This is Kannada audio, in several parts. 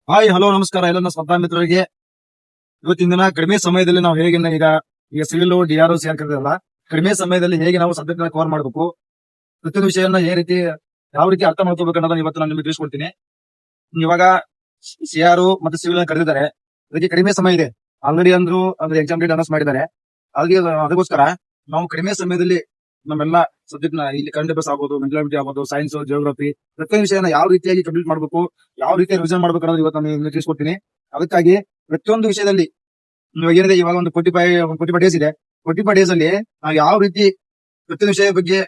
ಹಾಯ್ ಹಲೋ ನಮಸ್ಕಾರ ಎಲ್ಲ ನನ್ನ ಸ್ಪರ್ಧಾ ಮಿತ್ರರಿಗೆ. ಇವತ್ತಿನ ದಿನ ಕಡಿಮೆ ಸಮಯದಲ್ಲಿ ನಾವು ಹೇಗೆ ಈಗ ಸಿವಿಲ್ ಡಿಆರ್ಒ ಸೇರ್ಕಿರಲ್ಲ, ಕಡಿಮೆ ಸಮಯದಲ್ಲಿ ಹೇಗೆ ನಾವು ಸಬ್ಜೆಕ್ಟ್ ಕವರ್ ಮಾಡಬೇಕು, ಪ್ರತಿಯೊಂದು ವಿಷಯನ ಯಾವ ರೀತಿ ಅರ್ಥ ಮಾಡ್ಕೋಬೇಕು ಅನ್ನೋದನ್ನ ಇವತ್ತು ನಾನು ನಿಮಗೆ ತಿಳಿಸ್ಕೊಡ್ತೀನಿ. ಇವಾಗ ಸಿಆರ್ ಮತ್ತೆ ಸಿವಿಲ್ ಕರೆದಿದ್ದಾರೆ, ಅದಕ್ಕೆ ಕಡಿಮೆ ಸಮಯ ಇದೆ. ಆಲ್ರೆಡಿ ಅಂದ್ರೆ ಎಕ್ಸಾಮ್ ಡೇಟ್ ಅನೌನ್ಸ್ ಮಾಡಿದ್ದಾರೆ. ಅದಕ್ಕೋಸ್ಕರ ನಾವು ಕಡಿಮೆ ಸಮಯದಲ್ಲಿ ನಮ್ಮೆಲ್ಲ ಸಬ್ಜೆಕ್ಟ್ ನ ಇಲ್ಲಿ ಕರೆಂಟ್ ಅಫೇರ್ಸ್ ಆಗ್ಬೋದು, ಮೆಂಟಲ್ ಆಗ್ಬೋದು, ಸೈನ್ಸ್, ಜಿಯೋಗ್ರಫಿ, ಪ್ರತಿಯೊಂದು ವಿಷಯನ ಯಾವ ರೀತಿಯಾಗಿ ಕಂಪ್ಲೀಟ್ ಮಾಡಬೇಕು, ಯಾವ ರೀತಿ ರಿವಿಷನ್ ಮಾಡಬೇಕು ಅನ್ನೋದು ಇವತ್ತು ನಾನು ತಿಳಿಸ್ಕೊಡ್ತೀನಿ. ಅದಕ್ಕಾಗಿ ಪ್ರತಿಯೊಂದು ವಿಷಯದಲ್ಲಿ ಏನಿದೆ, ಇವಾಗ ಒಂದು 45 ಡೇಸ್ ಇದೆ. 45 ಡೇಸ್ ಅಲ್ಲಿ ನಾವು ಯಾವ ರೀತಿ ಪ್ರತಿಯೊಂದು ವಿಷಯ ಬಗ್ಗೆ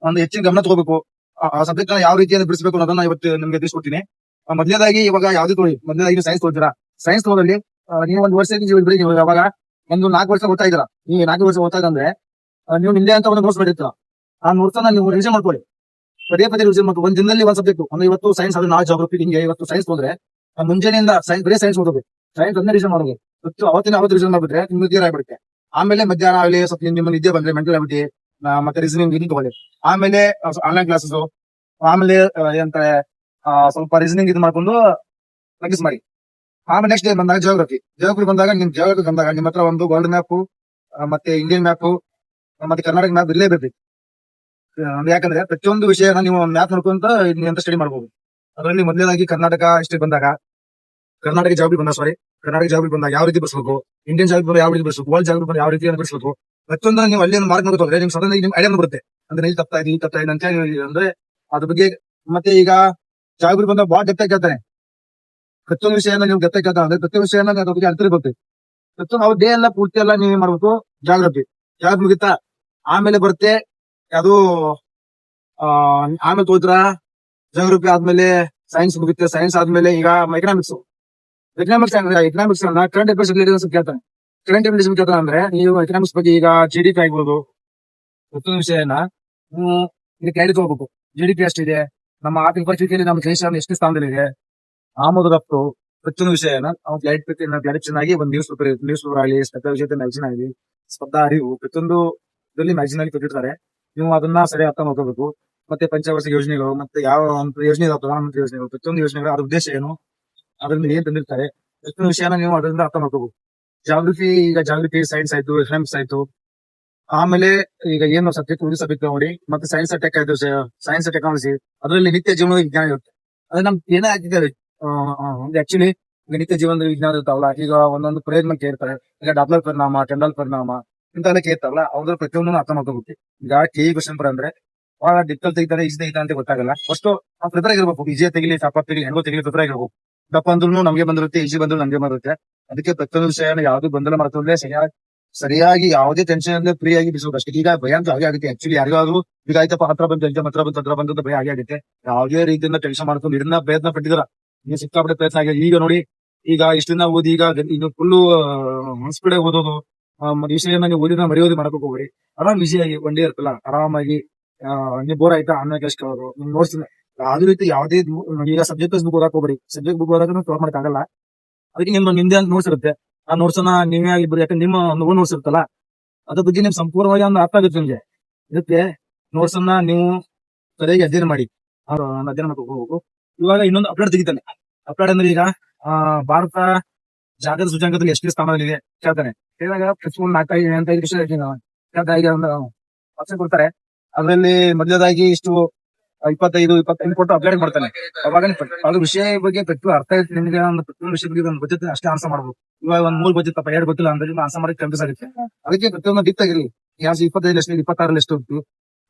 ಒಂದು ಹೆಚ್ಚಿನ ಗಮನ ತಗೋಬೇಕು, ಆ ಸಬ್ಜೆಕ್ಟ್ ನ ಯಾವ ರೀತಿಯಿಂದ ಬಿಡಿಸಬೇಕು ಅನ್ನೋದನ್ನ ಇವತ್ತು ನಿಮ್ಗೆ ತಿಳಿಸ್ಕೊಡ್ತೀನಿ. ಮೊದಲನೇದಾಗಿ ಇವಾಗ ಯಾವ್ದು ಮೊದಲನೇದಾಗಿ ಸೈನ್ಸ್ ತೋರಿಸಿರ. ಸೈನ್ಸ್ ತೋರಲ್ಲಿ ನೀವು ಒಂದು ವರ್ಷ ಯಾವಾಗ ಒಂದು 4 ವರ್ಷ ಓದ್ತಾ ಇದ್ದೀರಾ, ನೀವು 4 ವರ್ಷ ಓದ್ತಾ ಇದ್ರೆ ನೀವು ನಿಂದೆ ಅಂತ ಒಂದು ನೋಟ್ಸ್ ಮಾಡಿರ್ತೀರ. ಆ ನೋಟ್ಸ್ ನೀವು ರಿವಿಷನ್ ಮಾಡ್ಕೊಳ್ಳಿ, ಪದೇ ರಿವಿಷನ್ ಮಾಡ್ಕೊಳ್ಳಿ. ಒಂದ್ ದಿನದಲ್ಲಿ ಒಂದ್ ಸಬ್ಜೆಕ್ಟ್ ಒಂದು ಇವತ್ತು ಸೈನ್ಸ್ ಅದು ನಾಳೆ ಜಾಗ್ರಫಿ, ಹಿಂಗೆ ಇವತ್ತು ಸೈನ್ಸ್ ಹೋದ್ರೆ ಮುಂಜಾನೆಯಿಂದ ಬರೀ ಸೈನ್ಸ್ ಓದಬೇಕು, ಸೈನ್ಸ್ ಅದನ್ನ ರಿವಿಷನ್ ಮಾಡೋದು. ಅವತ್ತು ರಿವಿಷನ್ ಮಾಡ್ಬಿಟ್ರೆ ನಿಮ್ಗೆ ಕ್ಲಿಯರ್ ಆಗ್ಬಿಡುತ್ತೆ. ಆಮೇಲೆ ಮಧ್ಯಾಹ್ನ ಆಗಲಿ ಸ್ವಲ್ಪ ನಿಮ್ಮ ನಿದ್ದೆ ಬಂದ್ರೆ ಮೆಂಟಲ್ ಅಬಿಲಿಟಿ ಮತ್ತೆ ರೀಸನಿಂಗ್ ಇದು ತಗೊಳ್ಳಿ. ಆಮೇಲೆ ಆನ್ಲೈನ್ ಕ್ಲಾಸಸ್, ಆಮೇಲೆ ಏನಂತಾರೆ ಸ್ವಲ್ಪ ರೀಸನಿಂಗ್ ಇದು ಮಾಡ್ಕೊಂಡು ಪ್ರಾಕ್ಟೀಸ್ ಮಾಡಿ. ಆಮೇಲೆ ನೆಕ್ಸ್ಟ್ ಡೇ ಬಂದಾಗ ಜಿಯೋಗ್ರಫಿ ಬಂದಾಗ ನಿಮ್ಮ ಹತ್ರ ಒಂದು ವರ್ಲ್ಡ್ ಮ್ಯಾಪ್ ಮತ್ತೆ ಇಂಡಿಯನ್ ಮ್ಯಾಪ್ ಮತ್ತೆ ಕರ್ನಾಟಕ ಮ್ಯಾಪ್ ಇರಲೇಬೇಕು. ಯಾಕಂದ್ರೆ ಪ್ರತಿಯೊಂದು ವಿಷಯನ ನೀವು ಮ್ಯಾಪ್ ನೋಡ್ಕೊಂತ ಅಂತ ಸ್ಟಡಿ ಮಾಡಬಹುದು. ಅದರಲ್ಲಿ ಮೊದಲನೇದಾಗಿ ಕರ್ನಾಟಕ ಹಿಸ್ಟ್ರಿ ಬಂದಾಗ, ಕರ್ನಾಟಕ ಜಾಗ್ರಫಿ ಬಂದಾಗ ಯಾವ ರೀತಿ ಬಿಡಿಸಬೇಕು, ಇಂಡಿಯನ್ ಜಾಗ್ರಫಿ ಯಾವ ರೀತಿ ಬಿಡಿಸಬೇಕು, ವರ್ಲ್ಡ್ ಜಾಗ್ರಫಿ ಯಾವ ರೀತಿ ಬಿಡಿಸಬೇಕು, ಪ್ರತಿಯೊಂದು ನೀವು ಅಲ್ಲಿ ಮಾರ್ಕ್ ನೋಡ್ಕೊಂಡ್ರೆ ನಿಮ್ಗೆ ಸಡನ್ ನಿಮ್ಗೆ ಐಡಿಯಾ ಬರುತ್ತೆ. ಅಂದ್ರೆ ಇಲ್ಲಿ ತಪ್ತಾ ಇದೆ ಅಂತ ಹೇಳಿ ಅಂದ್ರೆ ಅದ್ರ ಬಗ್ಗೆ. ಮತ್ತೆ ಈಗ ಜಾಗ್ರಫಿ ಬಂದಾಗ ಬಹಳ ಡೆಪ್ತ್ ಆಗಿ ಕೇಳ್ತಾನೆ, ಪ್ರತಿಯೊಂದು ವಿಷಯನ ನೀವು ಡೆಪ್ತ್ ಆಗಿ ಕೇಳ್ತಾ ಅಂದ್ರೆ ಪ್ರತಿಯೊಂದು ವಿಷಯನ ಅದ್ರ ಬಗ್ಗೆ ಅರ್ಥ ಇರುತ್ತೆ. ಪ್ರತಿಯೊಂದು ಅವ್ರ ಡೇ ಎಲ್ಲ ಪೂರ್ತಿ ಎಲ್ಲ ನೀವೇ ಮಾಡ್ಬೇಕು. ಜಾಗ್ರಫಿ ಮುಗಿತಾ ಆಮೇಲೆ ಬರುತ್ತೆ ಅದು ಆಮೇಲೆ ತೋದ್ರ ಜಾಗ್ರಫಿ ಆದ್ಮೇಲೆ ಸೈನ್ಸ್ ಮುಗುತ್ತೆ. ಸೈನ್ಸ್ ಆದ್ಮೇಲೆ ಈಗ ಎಕನಾಮಿಕ್ಸ್ ಅನ್ನ ಕರೆಂಟ್ ಅಫೇರ್ಸ್ ಕೇಳ್ತಾನೆ. ಕರೆಂಟ್ ಅಫೇರ್ಸ್ ಕೇಳ್ತಾನೆ ಅಂದ್ರೆ ನೀವು ಎಕನಾಮಿಕ್ಸ್ ಬಗ್ಗೆ ಈಗ GDP ಆಗ್ಬೋದು, ಪ್ರತಿಯೊಂದು ವಿಷಯನ ಇಲ್ಲಿ ಕ್ಲಾರಿಟಿ ತಗೋಬೇಕು. GDP ಎಷ್ಟಿದೆ, ನಮ್ಮ ಆರ್ಥಿಕ ಪರಿಸ್ಥಿತಿಯಲ್ಲಿ ನಮ್ಮ ದೇಶ ಎಷ್ಟು ಸ್ಥಾನದಲ್ಲಿದೆ, ಆಮದು ರಫ್ತು, ಪ್ರತಿಯೊಂದು ವಿಷಯನ ಕ್ಲಾರಿಟಿ ಚೆನ್ನಾಗಿ ಒಂದು ನ್ಯೂಸ್ ಪೇಪರ್ ಆಗಲಿ, ಸ್ಪರ್ಧಾ ವಿಷಯದ ಮ್ಯಾಗಝಿನ್ ಆಗಲಿ, ಸ್ಪರ್ಧಾ ಅರಿವು ಪ್ರತಿಯೊಂದು ಇದರಲ್ಲಿ ಮ್ಯಾಗಝಿನ್ ಅಲ್ಲಿ ಕೊಟ್ಟಿರ್ತಾರೆ. ನೀವು ಅದನ್ನ ಸರಿ ಅರ್ಥ ಮಾಡ್ಕೋಬೇಕು. ಮತ್ತೆ ಪಂಚವಾರ್ಷಿಕ ಯೋಜನೆಗಳು, ಮತ್ತೆ ಯಾವ ಯೋಜನೆ ಇದಾವೆ, ಪ್ರಧಾನಮಂತ್ರಿ ಯೋಜನೆಗಳು, ಪ್ರತಿಯೊಂದು ಯೋಜನೆಗಳು ಅದ್ರ ಉದ್ದೇಶ ಏನು, ಅದರಿಂದ ಏನ್ ತಂದಿರ್ತಾರೆ, ಪ್ರತಿಯೊಂದು ವಿಷಯನ ನೀವು ಅದರಿಂದ ಅರ್ಥ ಮಾಡ್ಕೋಬೇಕು. ಜಾಗ್ರಫಿ ಸೈನ್ಸ್ ಆಯ್ತು, ಎಕನಾಮಿಕ್ಸ್ ಆಯ್ತು. ಆಮೇಲೆ ಈಗ ಏನು ಸಬ್ಜೆಕ್ಟ್ ನೋಡಿ, ಮತ್ತೆ ಸೈನ್ಸ್ ಟೆಕ್ನಾಲಜಿ, ಅದರಲ್ಲಿ ನಿತ್ಯ ಜೀವನದ ವಿಜ್ಞಾನ ಇರುತ್ತೆ. ಅದೇ ನಮ್ಗೆ ಏನೇ ಆಗಿದ್ದಾರೆ ಆಕ್ಚುಲಿ ಈಗ ನಿತ್ಯ ಜೀವನದ ವಿಜ್ಞಾನ ಇರ್ತಾವಲ್ಲ, ಈಗ ಒಂದೊಂದು ಪ್ರಯೋಜನ ಕೇಳ್ತಾರೆ. ಈಗ ಡಾಪ್ಲರ್ ಪರಿಣಾಮ, ಕೆಂಡಲ್ ಪರಿಣಾಮ ಇಂತೆಲ್ಲ ಕೇಳ್ತಾವಲ್ಲ, ಅವ್ರ ಪ್ರತಿಯೊಂದನ್ನು ಅರ್ಥ ಮಾಡ್ಕೋಬೇಕು. ಈಗ ಕ್ವಶನ್ ಅಂದ್ರೆ ಬಹಳ ಡಿಫಿಕಲ್ಟ್ ತೆಗಿತಾರೆ, ಈಜಿ ತೆಗಿತಾರೆ ಅಂತ ಗೊತ್ತಾಗಲ್ಲ. ಫಸ್ಟ್ ನಾವು ಪ್ರಿಪೇರ್ ಆಗಿರ್ಬೇಕು. ಈಜಿ ತೆಗಿಲಿ, ಟಾಪ್ ತೆಗಿಲಿ, ಹೆಂಗೋ ತೆಗಿಲಿ, ಪ್ರಿಪೇರ್ ಆಗಿರ್ಬೇಕು. ದಪ್ಪ ಅಂದ್ರೂ ನಮಗೆ ಬಂದಿರುತ್ತೆ, ಈಜಿ ಬಂದ್ರು ನಮಗೆ ಬರುತ್ತೆ. ಅದಕ್ಕೆ ಪ್ರತಿಯೊಂದು ವಿಷಯನ ಯಾವ್ದು ಗೊಂದಲ ಮಾಡ್ಕೊಂಡ್ರೆ ಸರಿಯಾಗಿ ಯಾವುದೇ ಟೆನ್ಷನ್ ಅಂದ್ರೆ ಫ್ರೀ ಆಗಿ ಬಿಡಿಸೋದು ಅಷ್ಟೇ. ಈಗ ಭಯ ಅಂತ ಹಾಗೆ ಆಗುತ್ತೆ. ಆಕ್ಚುಲಿ ಯಾರಿಗಾದ್ರು ಈಗ ಆಯ್ತಪ್ಪ ಹತ್ರ ಬಂದು ಭಯ ಹಾಗೆ ಆಗುತ್ತೆ. ಯಾವುದೇ ರೀತಿಯಿಂದ ಟೆನ್ಷನ್ ಮಾಡ್ಕೊಂಡು ಇದನ್ನ ಪ್ರಯತ್ನ ಪಟ್ಟಿದ್ರ ನೀವು ಸಿಕ್ಕಾಪಟ್ಟೆ ಪ್ರಯತ್ನ ಆಗಿದೆ. ಈಗ ನೋಡಿ, ಈಗ ಇಷ್ಟ ದಿನ ಓದಿ ಈಗ ಫುಲ್ಲು ಮನ್ಸ್ಪಿಡೆ ಓದೋದು, ವಿಷಯನ ನೀವು ಓದಿನ ಮರೆಯೋದು ಮಾಡಬೇಕು. ಹೋಗ್ರಿ ಆರಾಮ್ ಈಸಿಯಾಗಿ ಒಂದೇ ಇರ್ತಲ್ಲ, ಆರಾಮಾಗಿ ನೀವು ಬೋರ್ ಆಯ್ತಾ ಆಮೇಲೆ ಎಷ್ಟು ನೋಡ್ತೀನಿ. ಯಾವ್ದೇ ರೀತಿ ಯಾವುದೇ ಈಗ ಸಬ್ಜೆಕ್ಟ್ ಬುಕ್ ಓದಕ್ ಹೋಗ್ರಿ, ಸಬ್ಜೆಕ್ಟ್ ಬುಕ್ ಓದಕ್ಕೆ ಕವರ್ ಮಾಡಕ್ ಆಗಲ್ಲ. ಅದಕ್ಕೆ ನಿಮ್ದೇ ಅಂತ ನೋಟ್ಸ್ ಇರುತ್ತೆ. ಆ ನೋಟ್ಸ್ ಅನ್ನ ನೀವೇ ಆಗಿರ್ಬೋದು, ಯಾಕಂದ್ರೆ ನಿಮ್ಮ ನೋಟ್ಸ್ ಇರುತ್ತಲ್ಲ ಅದ್ರ ಬಗ್ಗೆ ನಿಮ್ ಸಂಪೂರ್ಣವಾಗಿ ಒಂದು ಅರ್ಥ ಆಗುತ್ತೆ ನಿಮ್ಗೆ. ಇದಕ್ಕೆ ನೋಟ್ಸ್ ಅನ್ನ ನೀವು ಸರಿಯಾಗಿ ಅಧ್ಯಯನ ಮಾಡಿ ಅಧ್ಯಯನ ಮಾಡ್ಕೊಂಡು ಹೋಗ್ಬೇಕು. ಇವಾಗ ಇನ್ನೊಂದು ಅಪ್ಡೇಟ್ ತೆಗಿತಾನೆ. ಅಪ್ಡೇಟ್ ಅಂದ್ರೆ ಈಗ ಭಾರತ ಜಾಗತಿಕ ಸೂಚ್ಯಂಕದಲ್ಲಿ ಎಷ್ಟು ಸ್ಥಾನದಲ್ಲಿದೆ ಕೇಳ್ತಾನೆ. ಕೇಳಿದಾಗ ಪ್ರತಿಯೊಂದು 4-5 ವಿಷಯ ಆಪ್ಷನ್ ಕೊಡ್ತಾರೆ. ಅದರಲ್ಲಿ ಮೊದಲನೇದಾಗಿ ಇಷ್ಟು 25 ಕೊಟ್ಟು ಅಪ್ಡೇಟ್ ಮಾಡ್ತಾನೆ. ಅವಾಗ ಅದು ವಿಷಯ ಬಗ್ಗೆ ಪ್ರತಿಯೊಂದು ಅರ್ಥ ಆಯ್ತು ನಿಮಗೆ, ಒಂದು ಪ್ರತಿಯೊಂದು ವಿಷಯ ಬಗ್ಗೆ ಒಂದು ಗೊತ್ತಿತ್ತು ಅಷ್ಟೇ ಆನ್ಸರ್ ಮಾಡ್ಬೋದು. ಇವಾಗ ಒಂದ್ 3 ಗೊತ್ತಿತ್ತಪ್ಪ 2 ಗೊತ್ತಿಲ್ಲ ಅಂದ್ರೆ ಆನ್ಸರ್ ಮಾಡಿ ಕನ್ಫ್ಯೂಸ್ ಆಗುತ್ತೆ. ಅದಕ್ಕೆ ಪ್ರತಿಯೊಂದು ಡಿಪ್ ಆಗಿರಲಿ. 25 ಎಷ್ಟು, 26 ಎಷ್ಟು ಉಂಟು,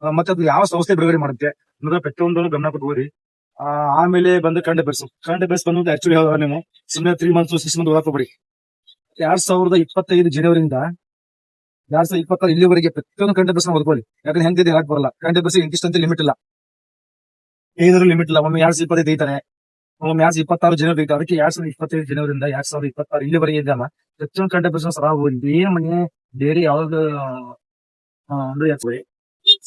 ಮತ್ತೆ ಅದು ಯಾವ ಸಂಸ್ಥೆ ಬಿಡುಗಡೆ ಮಾಡುತ್ತೆ ಅನ್ನೋದ್ರ ಪ್ರತಿಯೊಂದು ಗಮನ ಕೊಟ್ಕೋರಿ. ಆಮೇಲೆ ಬಂದು ಕರೆಂಟ್ ಅಫೇರ್ಸ್ ಬಂದು ಆಕ್ಚುಲಿ ನೀವು ಸುಮ್ಮನೆ 3 ಮಂತ್ಸ್ 6 ಮಂತ್ ಓದಕ್ ಹೋಗ್ಬೇಡಿ. 2025 ಜನವರಿಯಿಂದ 2026 ಇಲ್ಲಿವರೆಗೆ ಪ್ರತಿಯೊಂದು ಕರೆಂಟ್ ಅಫೇರ್ಸ್ ಓದ್ಕೊಳ್ಳಿ. ಯಾಕಂದ್ರೆ ಹೆಂಗೆ ಹೇಳಕ್ ಬರಲ್ಲ. ಕರೆಂಟ್ ಅಫೇರ್ಸ್ ಇಂತಿಷ್ಟಂತ ಲಿಮಿಟ್ ಇಲ್ಲ, ಏನಾದ್ರು ಲಿಮಿಟ್ ಇಲ್ಲ. ಒಮ್ಮೆ 2025 ತೆಗಿತಾರೆ, ಒಮ್ಮೆ 2026 ಜನವರಿ ತೆಗಿತಾರೆ. ಅದಕ್ಕೆ 2025 ಜನವರಿಯಿಂದ 2026 ಇಲ್ಲಿವರೆಗೆ ಇದೆಯಲ್ಲ, ಪ್ರತಿಯೊಂದು ಕರೆಂಟ್ ಅಫೇರ್ಸ್ ಸರ ಓದಿ. ಮನೆ ಬೇರೆ ಯಾವ್ದು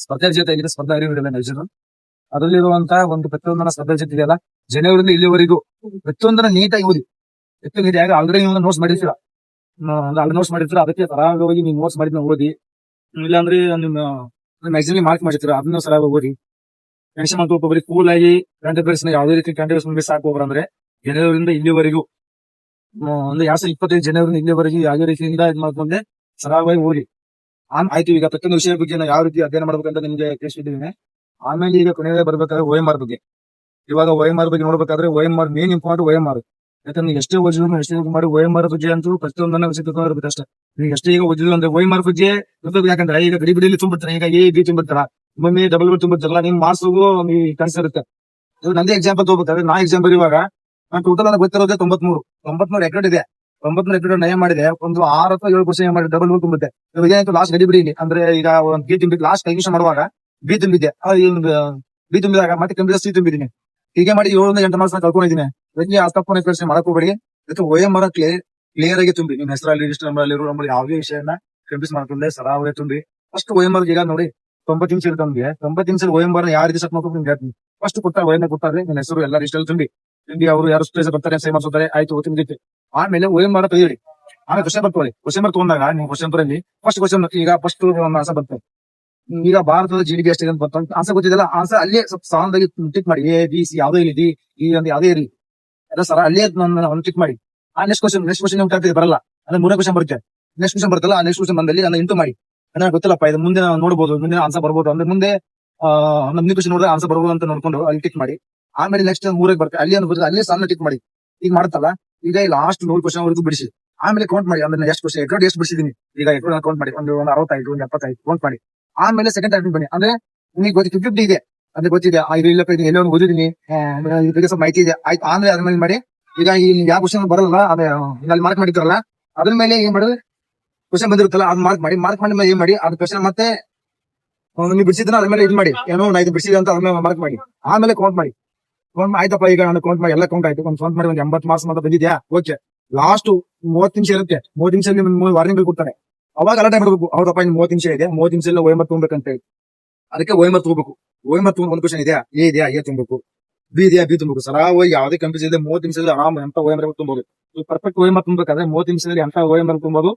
ಸ್ಪರ್ಧಾ ಜೊತೆ ಆಗಿದೆ, ಸ್ಪರ್ಧಾ ಅರಿವಿರಲ್ಲ ಮ್ಯಾಗಝಿನ್. ಅದರಲ್ಲಿರುವಂತ ಒಂದು ಪ್ರತಿಯೊಂದನ್ನ ಸ್ಪರ್ಧಾ ಜೊತೆ ಇದೆಯಲ್ಲ, ಜನವರಿಯಿಂದ ಇಲ್ಲಿವರೆಗೂ ಪ್ರತಿಯೊಂದನ್ನ ನೀಟಾಗಿ ಓದಿ. ಆಲ್ರೆಡಿ ನೀವು ನೋಟ್ಸ್ ಮಾಡಿರ್ತೀರ, ಅದಕ್ಕೆ ಸರಾಗವಾಗಿ ನೀವು ನೋಟ್ಸ್ ಮಾಡಿದ್ನ ಓದಿ. ಇಲ್ಲಾಂದ್ರೆ ನಿಮ್ಮ ಮ್ಯಾಗಝಿನ್ ಮಾರ್ಕ್ ಮಾಡಿರ್ತೀರ, ಅದನ್ನ ಸರಾಗ ಓದಿ. ಟೆನ್ಷನ್ ಮಾಡ್ಕೋಬೇಡಿ. ಕೂಲ್ ಆಗಿ ಕರೆಂಟ್ ಅಫೇರ್ಸ್ ಯಾವುದೇ ರೀತಿ ಕರೆಂಟ್ ಅಫೇರ್ಸ್ ಮಿಸ್ ಹಾಕೋಬ್ರ ಅಂದ್ರೆ ಜನವರಿಂದ ಇಲ್ಲಿವರೆಗೂ ಒಂದು 2025 ಜನವರಿಂದ ಇಲ್ಲಿವರೆಗೂ ಯಾವುದೇ ರೀತಿಯಿಂದ ಇದು ಮಾಡ್ಕೊಂಡೆ ಸರಾಗವಾಗಿ ಓದಿ ಆಯ್ತು. ಈಗ ಪ್ರತಿಯೊಂದು ವಿಷಯ ಬಗ್ಗೆ ನಾವು ಯಾವ ರೀತಿ ಅಧ್ಯಯನ ಮಾಡ್ಬೇಕಂತ ನಿಮ್ಗೆ ತಿಳಿಸಿದ್ದೀನಿ. ಆಮೇಲೆ ಈಗ ಕೊನೆಯದೇ ಬರ್ಬೇಕಾದ್ರೆ OMR ಬಗ್ಗೆ. ಇವಾಗ OMR ಬಗ್ಗೆ ನೋಡ್ಬೇಕಾದ್ರೆ OMR ಮೇನ್ ಇಂಪಾರ್ಟೆಂಟ್ OMR. ಯಾಕಂದ್ರೆ ಎಷ್ಟೇ ಓದಿದ್ರು ಎಷ್ಟೇ ಮಾಡಿ OMR ಬಗ್ಗೆ ಅಂತೂ ಪ್ರತಿಯೊಂದನ್ನ ವಿಷಯ ತಿಳ್ಕೊಂಡಿರ್ಬೇಕು ಅಷ್ಟೇ. ಈಗ ಎಷ್ಟೇ ಈಗ ಓದಿದ್ರು ಅಂದ್ರೆ OMR ಬಗ್ಗೆ ಯಾಕಂದ್ರೆ ಈಗ ಗಡಿ ಬಿಡಿಲಿ ತುಂಬಿಡ್ತಾರೆ. ಈಗ A B ತುಂಬಿಡ್ತಾರ, ಒಮ್ಮೆ ಡಬಲ್ ಬಿ ತುಂಬಿಡ್ತಾರಲ್ಲ, ನಿಮ್ ಮಾರ್ಕ್ಸ್ ಕನ್ಸಿರುತ್ತೆ. ನಂದೇ ಎಕ್ಸಾಂಪಲ್ ತಗೋಬೇಕಾದ್ರೆ ನಾ ಎಕ್ಸಾಮ್ ಬರೆಯುವಾಗ ನಾನು ಟೋಟಲ್ ನನಗೆ ಗೊತ್ತಿರೋದೇ 93 ಎಕರೆಟ್ ಇದೆ. 93 ಎಕರೆಟ್ ನಯ ಮಾಡಿದೆ. ಒಂದು 6 ಅಥವಾ 7 ಕ್ವಶನ್ ಮಾಡಿ ಡಬಲ್ ಬಿ ತುಂಬುತ್ತೆ. ಇವಾಗ ಏನಾಯ್ತು ಲಾಸ್ಟ್ ಗಡಿ ಬಿಡಿ ಅಂದ್ರೆ ಈಗ ಒಂದು ಬಿ ತುಂಬಿ ಲಾಸ್ಟ್ ಕೈಮಿಷನ್ ಮಾಡುವಾಗ ಬಿ ತುಂಬಿದ್ದೆ. ಬಿ ತುಂಬಿದಾಗ ಮತ್ತೆ ಕಂಪ್ಯೂಟರ್ ಸಿ ತುಂಬಿದ್ದೀನಿ. ಹೀಗೆ ಮಾಡಿ 7 ಇಂದ 8 ಮಾರ್ಕ್ಸ್ ಕಳ್ಕೊಂಡಿದ್ದೀನಿ. ಇದಕ್ಕೆ ಆ ತಪ್ಪು ಪ್ರಶ್ನೆ ಮಾಡಕ್ ಹೋಗ್ಬೇಡಿ. ಇದಕ್ಕೆ OMR ಕ್ಲಿಯರ್ ಆಗಿ ತುಂಬಿ ನಿಮ್ ಹೆಸರಲ್ಲಿ ರಿಜಿಸ್ಟರ್ ನಂಬರ್ ಯಾವುದೇ ವಿಷಯನ ಕಂಪ್ಯೂಸ್ ಮಾಡ್ಕೊಂಡೆ ಸರಾವರಿ ತುಂಬಿ ಫಸ್ಟ್ OMR ಈಗ ನೋಡಿ 90 ನಿಮಿಷ ಇರುತ್ತೆ ನಮ್ಗೆ. 90 ನಿಮಿಷ OMR ಯಾವ ರೀತಿ ಸೆಟ್ ಮಾಡ್ಕೊಂಡು ನಿಮ್ಗೆ ಹೇಳ್ತೀನಿ. ಫಸ್ಟ್ ಕೊಟ್ಟಾರೆ OMR ಕೊಟ್ಟಾರೆ ನಿನ್ನ ಹೆಸರು ಎಲ್ಲ ರಿಜಿಸ್ಟರ್ ತುಂಬಿ ಅವರು ಯಾರು ಸ್ಟೇಜ್ ಬರ್ತಾರೆ ಸೈ ಮಾಡ್ತಾರೆ. ಆಯ್ತು ತುಂಬಿದ್ದೆ. ಆಮೇಲೆ OMR ತೆಗೀರಿ. ಆಮೇಲೆ ಕ್ವಶನ್ ಬರ್ತದೆ. ಕ್ವಶನ್ ತಗೊಂಡಾಗ ನೀವು ಕ್ವಶನ್ ಬರಲ್ಲಿ ಫಸ್ಟ್ ಕ್ವಶನ್ ಈಗ ಫಸ್ಟ್ ಆನ್ಸರ್ ಬರ್ತದೆ. ಈಗ ಭಾರತದ GDP ಎಷ್ಟಿದೆ ಅಂತ ಬರ್ತದೆ. ಆನ್ಸರ್ ಗೊತ್ತಿದೆಲ್ಲ ಆನ್ಸರ್ ಅಲ್ಲೇ ಸ್ವಲ್ಪ ಸಾಲದಾಗಿ ಟಿಕ್ ಮಾಡಿ. A B C ಯಾವುದೇ ಇರಲಿ ಈ ಒಂದು ಯಾವುದೇ ಇರಲಿ ಎಲ್ಲ ಸರ ಅಲ್ಲೇ ಒಂದು ಟಿಕ್ ಮಾಡಿ. ಆ ನೆಕ್ಸ್ಟ್ ಕ್ವಶನ್ ಬರಲ್ಲ ಅಂದ್ರೆ 3ನೇ ಕ್ವಶನ್ ಬರುತ್ತೆ. ನೆಕ್ಸ್ಟ್ ಕ್ವಶನ್ ಬರ್ತಲ್ಲ, ಆ ನೆಕ್ಸ್ಟ್ ಕ್ವಶನ್ ಬಂದಲ್ಲಿ ಅದನ್ನ ಇಂಟು ಮಾಡಿ. ನನಗೆ ಗೊತ್ತಿಲ್ಲಪ್ಪ ಇದು ಮುಂದೆ ನಾವು ನೋಡಬಹುದು, ಮುಂದೆ ಆನ್ಸರ್ ಬರ್ಬೋದು ಅಂದ್ರೆ ಮುಂದೆ ಮುಂದಿನ ಕ್ವಶನ್ ನೋಡಿದ್ರೆ ಆನ್ಸರ್ ಬರ್ಬೋದು ಅಂತ ನೋಡ್ಕೊಂಡು ಅಲ್ಲಿ ಟಿಕ್ ಮಾಡಿ. ಆಮೇಲೆ ನೆಕ್ಸ್ಟ್ 3ಕ್ಕೆ ಬರುತ್ತೆ, ಅಲ್ಲಿ ಒಂದು ಬರುತ್ತೆ, ಅಲ್ಲೇ ಸಣ್ಣ ಟಿಕ್ ಮಾಡಿ. ಈಗ ಮಾಡ್ತಲ್ಲ, ಈಗ ಲಾಸ್ಟ್ 100 ಕ್ವಶನ್ ವರೆಗೂ ಬಿಡಿಸಿ ಆಮೇಲೆ ಕೌಂಟ್ ಮಾಡಿ. ಅಂದ್ರೆ ಎಷ್ಟು ಕ್ವಶನ್ ಎಕರೆಟ್ ಎಷ್ಟು ಬಿಡಿಸಿದೀನಿ ಈಗ ಎಕರೆಟ್ ಕೌಂಟ್ ಮಾಡಿ. ಒಂದು 65 ಒಂದು 75 ಕೌಂಟ್ ಮಾಡಿ. ಆಮೇಲೆ ಸೆಕೆಂಡ್ ಟೈಮ್ ಬನ್ನಿ. ಅಂದ್ರೆ ನಿಮಗೆ ಗೊತ್ತಿದೆ 50 ಇದೆ ಅಂದ್ರೆ ಗೊತ್ತಿದೆ ಇಲ್ಲಪ್ಪ ಇದು ಎಲ್ಲೋ ಓದಿದೀನಿ ಇದಕ್ಕೆ ಸ್ವಲ್ಪ ಮಾಹಿತಿ ಇದೆ ಆಯ್ತು. ಆಮೇಲೆ ಅದ್ರ ಮೇಲೆ ಮಾಡಿ. ಈಗ ಈ ಯಾವ ಕ್ವಶನ್ ಬರಲ್ಲ ಅದೇ ಅಲ್ಲಿ ಮಾರ್ಕ್ ಮಾಡಿರ್ತಾರಲ್ಲ ಅದ್ರ ಮೇಲೆ ಏನ್ ಮಾಡಿದ್ರೆ ಕ್ವಶನ್ ಬಂದಿರುತ್ತಲ್ಲ ಅದು ಮಾರ್ಕ್ ಮಾಡಿ. ಮಾರ್ಕ್ ಮಾಡಿ ಏನ್ ಮಾಡಿ ಅದು ಕ್ವಶನ್ ಮತ್ತೆ ನೀವು ಬಿಡಿಸಿದ್ರೆ ಅದ್ರ ಮೇಲೆ ಇದು ಮಾಡಿ ಏನೋ ನಾ ಇದು ಬಿಡಿಸಿದೆ ಅಂತ ಅದ್ರ ಮೇಲೆ ಮಾರ್ಕ್ ಮಾಡಿ. ಆಮೇಲೆ ಕೌಂಟ್ ಮಾಡಿ. ಆಯ್ತಪ್ಪ ಈಗ ನಾನು ಕೌಂಟ್ ಮಾಡಿ ಎಲ್ಲ ಕೌಂಟ್ ಆಯ್ತು. ಒಂದು ಕೌಂಟ್ ಮಾಡಿ ಒಂದು 80 ಮಾರ್ಕ್ಸ್ ಮಾತ್ರ ಬಂದಿದ್ಯಾ ಓಕೆ. ಲಾಸ್ಟ್ 30 ನಿಮಿಷ ಇರುತ್ತೆ. 30 ನಿಮಿಷ ವಾರ್ನಿಂಗ್ ಕೊಡ್ತಾರೆ. ಅವಾಗ ಅಲರ್ಟ್ ಮಾಡ್ಬೇಕು. ಹೌದಪ್ಪ ಇನ್ನು 30 ನಿಮಿಷ ಇದೆ, 30 ನಿಮಿಷ ಎಲ್ಲ OMR ತುಂಬಬೇಕಂತ ಹೇಳಿ ಅದಕ್ಕೆ OMR ತಗೋಬೇಕು. OMR ತಗೊಂಡು ಒಂದು ಕ್ವಶನ್ ಇದೆಯಾ A ಇದೆಯಾ A ತುಂಬಬೇಕು, B ಇದೆಯಾ B ತುಂಬಬೇಕು. ಸರಾವಾಗಿ ಯಾವುದೇ ಕಂಪ್ಯೂಸ್ ಇದೆ 30 ನಿಮಿಷದಲ್ಲಿ ಆರಾಮ್ ಎಂತ OMR ತುಂಬಬಹುದು. ಪರ್ಫೆಕ್ಟ್ OMR ತುಂಬಬೇಕಾದ್ರೆ 30 ನಿಮಿಷದಲ್ಲಿ ಎಂತ OMR ತುಂಬಬಹುದು.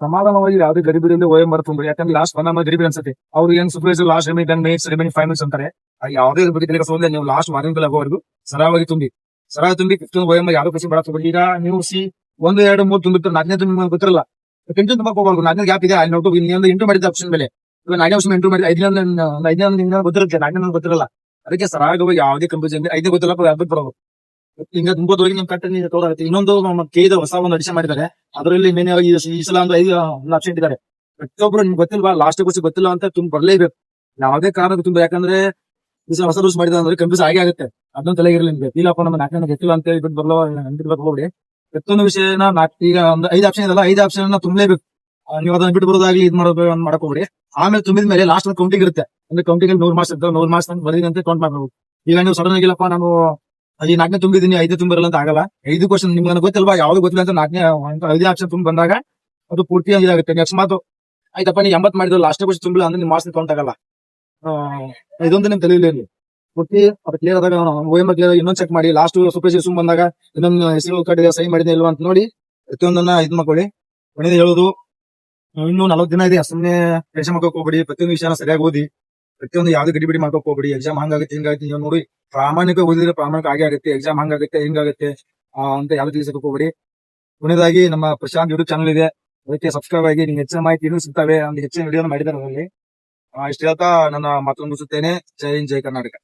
ಸಮಾಧಾನವಾಗಿ ಯಾವುದೇ ಗರಿಬಿಡಿಯಿಂದ OMR ತುಂಬಿ. ಯಾಕಂದ್ರೆ ಲಾಸ್ಟ್ ನಮ್ಮ ಗರಿಬಿಡಿ ಅನ್ಸುತ್ತೆ. ಅವ್ರು ಏನ್ ಸೂಪರ್ವೈಸರ್ ಲಾಸ್ಟ್ ರಿಮೈನಿಂಗ್ 5 ಮಿನಿಟ್ಸ್ ಅಂತಾರೆ. ಯಾವುದೇ ಬಗ್ಗೆ ಸೋದಲೆ ನೀವು ಲಾಸ್ಟ್ ವಾರ್ನಿಂಗ್ ಆಗೋವರೆಗೂ ಸರಾವಾಗಿ ತುಂಬಿ 15 OMR ಯಾರು ಖುಷಿ ಮಾಡಬೇಕು. ಈಗ ನೀವು ಸಿ 1 2 3 ತುಂಬಿರ್ತಾರೆ, 4ನೇ ತುಂಬ ಗೊತ್ತಿರಲ್ಲ. ಟೆನ್ಷನ್ ತುಂಬಾ ಹೋಗ್ಬೇಕು. 4ನೇ ಗ್ಯಾಪ್ ಇದೆ ಅಲ್ಲಿ ನೋಟು ಇಂಟು ಮಾಡಿದ ಆಪ್ಷನ್ ಮೇಲೆ. ಇವಾಗ 4ನೇ ಆಪ್ಷನ್ ಇಂಟು ಮಾಡಿ 5ನೇ ಗೊತ್ತಿರುತ್ತೆ, 4ನೇ ಗೊತ್ತಿರಲ್ಲ. ಅದಕ್ಕೆ ಸರಾಗವಾಗಿ ಯಾವುದೇ ಕಂಪ್ಯೂಸ್ 5ನೇ ಗೊತ್ತಿಲ್ಲ ಬರೋದು. ಹಿಂಗ ತುಂಬೋದ್ರಿಗೆ ನಿಮ್ ಕಟ್ಟ ತೋರಾಗುತ್ತೆ. ಇನ್ನೊಂದು ನಮ್ಮ ಕೇದ ಹೊಸ ಒಂದು ಅಡಿಷನ್ ಮಾಡಿದ್ದಾರೆ. ಅದರಲ್ಲಿ ಮೇನ್ ಈ ಸಲ ಒಂದು 5 ಆಪ್ಷನ್ ಇದ್ದಾರೆ. ಪ್ರತಿಯೊಬ್ರು ನಿಮ್ಗೆ ಗೊತ್ತಿಲ್ವಾ ಲಾಸ್ಟ್ ಗೊತ್ತಿಲ್ಲ ಅಂತ ತುಂಬ ಬರ್ಲೇಬೇಕು ಯಾವುದೇ ಕಾರಣಕ್ಕೂ ತುಂಬ. ಯಾಕಂದ್ರೆ ಈ ಸಲ ಹೊಸ ರೂಲ್ಸ್ ಮಾಡಿದ ಅಂದ್ರೆ ಕಂಪ್ಯೂಸ್ ಆಗೇ ಆಗುತ್ತೆ. ಅದನ್ನ ತಲೆಗಿರ್ಲಿ ನಿಮ್ಗೆ. ಇಲ್ಲಪ್ಪ ನಮ್ಮ 4ನೇ ಗೊತ್ತಿಲ್ಲ ಅಂತ ಹೇಳಿ ಬಿಟ್ಟು ಹೋಗ್ಬಿಡಿ. ಪ್ರತಿಯೊಂದು ವಿಷಯನ ಈಗ ಒಂದು 5 ಆಪ್ಷನ್ ಇದಲ್ಲ, 5 ಆಪ್ಷನ್ ತುಂಬಲೇಬೇಕು. ನೀವು ಅದನ್ನ ಬಿಟ್ಟು ಬರೋದಾಗ್ಲಿ ಇದು ಮಾಡಕ್ ಹೋಗ್ಬಿಡಿ. ಆಮೇಲೆ ತುಂಬಿದ ಮೇಲೆ ಲಾಸ್ಟ್ ಕೌಂಟಿಂಗ್ ಇರುತ್ತೆ. ಅಂದ್ರೆ ಕೌಂಟಿಂಗ್ 100 ಮಾರ್ಕ್ಸ್ ಇರ್ತವೆ. 100 ಮಾರ್ಕ್ಸ್ ಬರೀದಂತೆ ಕೌಂಟ್ ಮಾಡ್ಬೇಕು. ಈಗ ನೀವು ಸಡನ್ ಆಗಿಲ್ಲಪ್ಪ ನಾನು ಈ 4ನೇ ತುಂಬಿದೀನಿ 5 ತುಂಬಿರಲ್ಲ ಅಂತ ಆಗಲ್ಲ. 5 ಕ್ವಶನ್ ನಿಮ್ಗೆ ಗೊತ್ತಿಲ್ವಾ ಯಾವ್ದು ಗೊತ್ತಿಲ್ಲ ಅಂತ 4ನೇ 5 ಆಪ್ಷನ್ ತುಂಬ ಬಂದಾಗ ಅದು ಪೂರ್ತಿ ಇದಾಗುತ್ತೆ. ಅಕಸ್ಮಾತ್ ಆಯ್ತಪ್ಪ ನೀವು 80 ಮಾಡಿದ್ರು ಲಾಸ್ಟ್ ಕ್ವಶನ್ ತುಂಬಿಲ್ಲ ಅಂದ್ರೆ ನಿಮ್ ಮಾರ್ಕ್ಸ್ ಕೌಂಟ್ ಆಗಲ್ಲ. ಇದೊಂದು ನಿಮ್ ತಲೆಯಲ್ಲಿ ಪೂರ್ತಿ ಅದು ಕ್ಲಿಯರ್ ಆದಾಗ OMR ಕ್ಲಿಯರ್ ಇನ್ನೊಂದು ಚೆಕ್ ಮಾಡಿ. ಲಾಸ್ಟ್ ಸೂಪರ್ ಬಂದಾಗ ಇನ್ನೊಂದು ಹೆಸರು ಕಡೆ ಸೈ ಮಾಡಿದೆ ಇಲ್ವಾ ಅಂತ ನೋಡಿ ಪ್ರತಿಯೊಂದನ್ನ ಇದು ಮಾಡ್ಕೊಳ್ಳಿ. ಕೊನೆಯದು ಹೇಳೋದು ಇನ್ನು 40 ದಿನ ಇದೆ. ಸುಮ್ಮನೆ ಟೆನ್ಷನ್ ಮಾಡ್ಕೋಕ್ ಹೋಗ್ಬೇಡಿ. ಪ್ರತಿಯೊಂದು ವಿಷಯನ ಸರಿಯಾಗಿ ಓದಿ. ಪ್ರತಿಯೊಂದು ಯಾವ್ದು ಗಡಿಬಿಡಿ ಮಾಡ್ಕೋಕ್ ಹೋಗ್ಬೇಡಿ. ಎಕ್ಸಾಮ್ ಹಂಗಾಗುತ್ತೆ ಹಿಂಗಾಗುತ್ತೆ ನೀವು ನೋಡಿ ಪ್ರಾಮಾಣಿಕ ಓದಿದ್ರೆ ಪ್ರಾಮಾಣಿಕ ಆಗೇ ಆಗುತ್ತೆ. ಎಕ್ಸಾಮ್ ಹಂಗಾಗುತ್ತೆ ಹಿಂಗಾಗುತ್ತೆ ಅಂತ ಯಾವ್ದು ತಿಳಿಸಕ್ ಹೋಗ್ಬೇಡಿ. ಕೊನೆಯದಾಗಿ ನಮ್ಮ ಪ್ರಶಾಂತ್ ಯೂಟ್ಯೂಬ್ ಚಾನಲ್ ಇದೆ, ಅದಕ್ಕೆ ಸಬ್ಸ್ಕ್ರೈಬ್ ಆಗಿ ನಿಮ್ಗೆ ಹೆಚ್ಚಿನ ಮಾಹಿತಿ ಇನ್ನೂ ಸಿಗ್ತವೆ. ಒಂದು ಹೆಚ್ಚಿನ ವಿಡಿಯೋನ ಮಾಡಿದ್ದಾರೆ ಅದರಲ್ಲಿ. ಇಷ್ಟು ಹೇಳ್ತಾ ನನ್ನ ಮಾತನ್ನು ಮುಗಿಸುತ್ತೇನೆ. ಜೈ ಹಿಂದ್ ಜೈ ಕರ್ನಾಟಕ.